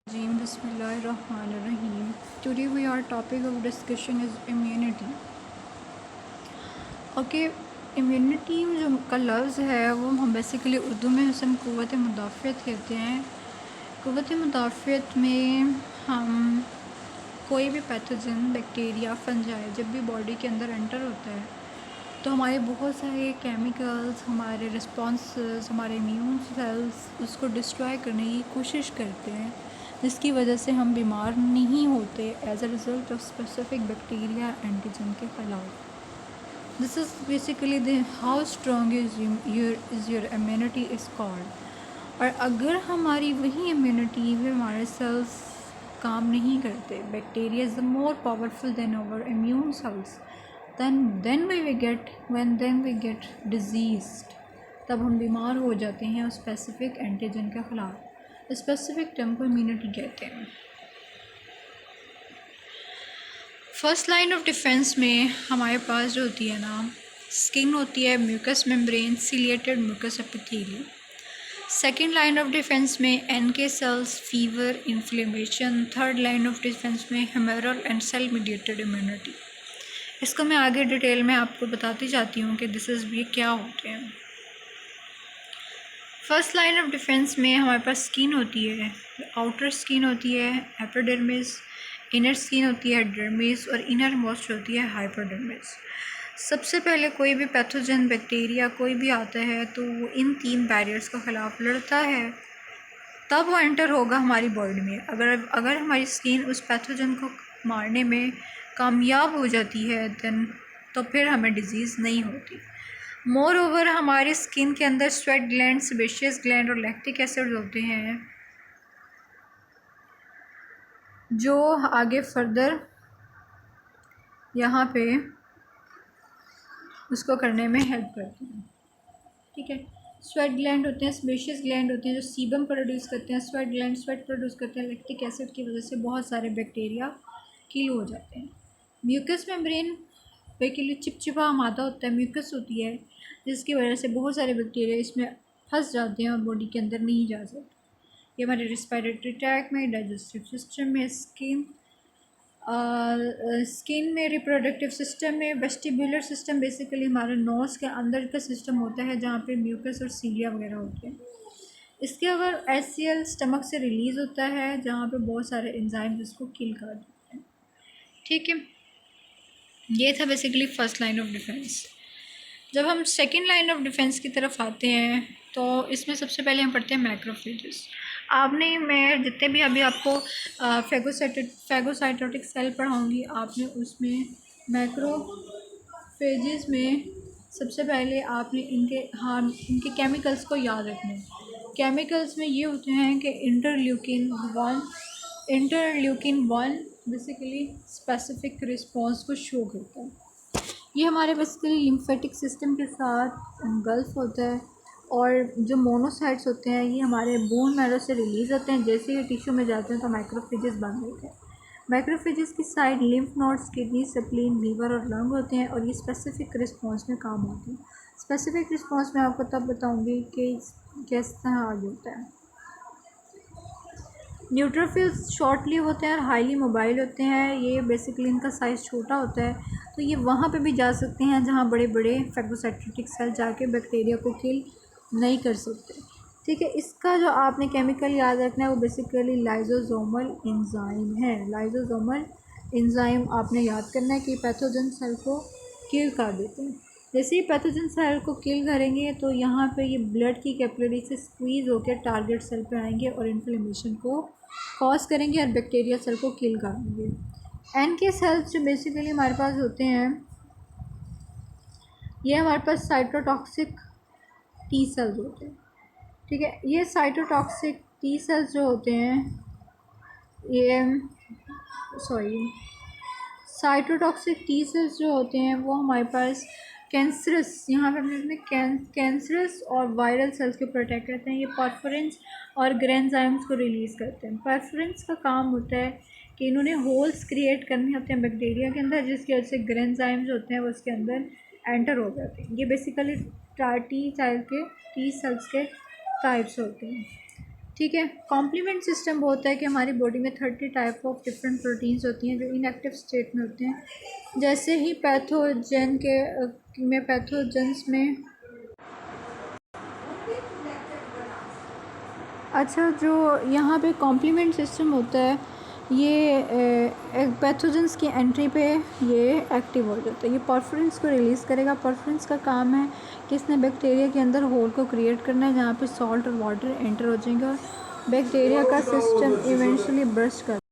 Bismillahirrahmanirrahim. Today we our topic of discussion is immunity. Okay immunity जो का लफ्ज़ है वो हम बेसिकली उर्दू में उसे हम क़ुव्वत मुदाफ़ियत कहते हैं। क़ुव्वत मुदाफ़ियत में हम कोई भी पैथोजन बैक्टीरिया फंजाई जब भी बॉडी के अंदर एंटर होता है तो हमारे बहुत सारे केमिकल्स, हमारे रिस्पॉन्सेस, हमारे इम्यून सेल्स उसको डिस्ट्रॉय करने की कोशिश करते हैं, जिसकी वजह से हम बीमार नहीं होते as a result of specific bacteria antigen के ख़िलाफ़। This is basically the how strong is your immunity is called. और अगर हमारी वही इम्यूनिटी में हमारे सेल्स काम नहीं करते, bacteria is the more powerful than our immune cells, then we get diseased, तब हम बीमार हो जाते हैं उस स्पेसिफिक एंटीजन के ख़िलाफ़। स्पेसिफिक टर्म को इम्यूनिटी कहते हैं। फर्स्ट लाइन ऑफ डिफेंस में हमारे पास जो होती है ना, स्किन होती है, mucus membrane, ciliated mucus epithelium. Second line of defence में NK cells, fever, inflammation. Third line of defence में humoral and cell mediated immunity. इसको मैं आगे डिटेल में आपको बताती जाती हूँ कि दिस इज़ ये क्या होते हैं। फर्स्ट लाइन ऑफ डिफेंस में हमारे पास स्किन होती है, आउटर स्किन होती है एपिडर्मिस, इनर स्किन होती है डर्मिस और इनर मोस्ट होती है हाइपोडर्मिस। सबसे पहले कोई भी पैथोजन बैक्टीरिया कोई भी आता है तो वो इन तीन बैरियर्स के ख़िलाफ़ लड़ता है, तब वो एंटर होगा हमारी बॉडी में। अगर हमारी स्किन उस पैथोजन को मारने में कामयाब हो जाती है देन तो फिर हमें डिज़ीज़ नहीं होती। मोर ओवर हमारे स्किन के अंदर स्वेट ग्लैंड, सेबेशियस ग्लैंड और लैक्टिक एसिड होते हैं जो आगे फर्दर यहाँ पे उसको करने में हेल्प करते हैं। ठीक है, स्वेट ग्लैंड होते हैं, सेबेशियस ग्लैंड होते हैं जो सीबम प्रोड्यूस करते हैं, स्वेट ग्लैंड स्वेट प्रोड्यूस करते हैं, लैक्टिक एसिड की वजह से बहुत सारे बैक्टीरिया किल हो जाते हैं। म्यूकस मेम्ब्रेन बेसिकली चिपचिपा मादा होता है, म्यूकस होती है जिसकी वजह से बहुत सारे बैक्टीरिया इसमें फंस जाते हैं और बॉडी के अंदर नहीं जा सकते। ये हमारे रेस्पिरेटरी ट्रैक में, डाइजेस्टिव सिस्टम में, स्किन में, रिप्रोडक्टिव सिस्टम में, वेस्टिबुलर सिस्टम बेसिकली हमारे नोज़ के अंदर का सिस्टम होता है जहाँ पे म्यूकस और सीलिया वगैरह होते हैं। इसके अगर HCl स्टमक से रिलीज़ होता है जहाँ पे बहुत सारे एंजाइम्स इसको किल कर देते हैं। ठीक है, ये था basically first line of defence. जब हम सेकेंड लाइन ऑफ डिफेंस की तरफ आते हैं तो इसमें सबसे पहले हम पढ़ते हैं मैक्रोफेजेस। मैं जितने भी अभी आपको फैगोसाइटोटिक सेल पढ़ाऊँगी, आपने उसमें मैक्रोफेजेस में सबसे पहले आपने इनके केमिकल्स को याद रखना है। केमिकल्स में ये होते हैं कि इंटरल्यूकिन 1 बेसिकली स्पेसिफिक रिस्पॉन्स को शो करता है। ये हमारे बेसिकली लिम्फेटिक सिस्टम के साथ इनगल्फ होता है और जो मोनोसाइट्स होते हैं ये हमारे बोन मैरो से रिलीज़ होते हैं। जैसे ही टिश्यू में जाते हैं तो मैक्रोफेजेस बन जाते हैं। मैक्रोफेजेस की side lymph nodes, kidney, spleen, liver और लंग होते हैं और ये स्पेसिफिक रिस्पॉन्स में काम आते हैं। स्पेसिफिक रिस्पॉन्स में आपको तब बताऊँगी कि किस तरह आगे होता है। न्यूट्रोफिल्स शॉर्ट लिव होते हैं और हाईली मोबाइल होते हैं। ये बेसिकली इनका साइज़ छोटा होता है तो ये वहाँ पे भी जा सकते हैं जहाँ बड़े बड़े फैगोसाइटोटिक सेल जाके बैक्टीरिया को किल नहीं कर सकते। ठीक है, इसका जो आपने केमिकल याद रखना है वो बेसिकली लाइजोसोमल एंजाइम है। लाइजोसोमल एंजाइम आपने याद करना है कि पैथोजन सेल को किल कर देते हैं। जैसे ही पैथोजन सेल को किल करेंगे तो यहाँ पे ये ब्लड की कैपिलरी से स्क्वीज़ होकर टारगेट सेल पे आएंगे और इन्फ्लेमेशन को कॉज करेंगे और बैक्टीरिया सेल को किल कर देंगे। एनके सेल्स जो बेसिकली हमारे पास होते हैं ये हमारे पास साइटोटॉक्सिक टी सेल्स होते हैं। ठीक है, ये साइटोटॉक्सिक टी सेल्स जो होते हैं साइटोटॉक्सिक टी सेल्स जो होते हैं वो हमारे पास कैंसरस, यहाँ पे हमने कैंसरस और वायरल सेल्स को प्रोटेक्ट करते हैं। ये परफोरेंस और ग्रेन्जाइम्स को रिलीज़ करते हैं। परफोरेंस का काम होता है कि इन्होंने होल्स क्रिएट करने होते हैं बैक्टीरिया के अंदर, जिसकी वजह से ग्रेन्जाइम्स होते हैं वो उसके अंदर एंटर हो जाते हैं। ये बेसिकली टी सेल्स के टाइप्स होते हैं। ठीक है। कॉम्प्लीमेंट सिस्टम होता है कि हमारी बॉडी में 30 टाइप ऑफ डिफरेंट प्रोटीन्स होती हैं जो इनएक्टिव स्टेट में होते हैं। जैसे ही पैथोजेंस में अच्छा, जो यहाँ पे कॉम्प्लीमेंट सिस्टम होता है ये पैथोजेंस की एंट्री पे ये एक्टिव हो जाता है। ये परफरेंस को रिलीज़ करेगा। परफरेंस का काम है कि इसने बैक्टीरिया के अंदर होल को क्रिएट करना है जहाँ पे सॉल्ट और वाटर एंटर हो जाएगा। बैक्टीरिया का सिस्टम इवेंचुअली बर्स्ट कर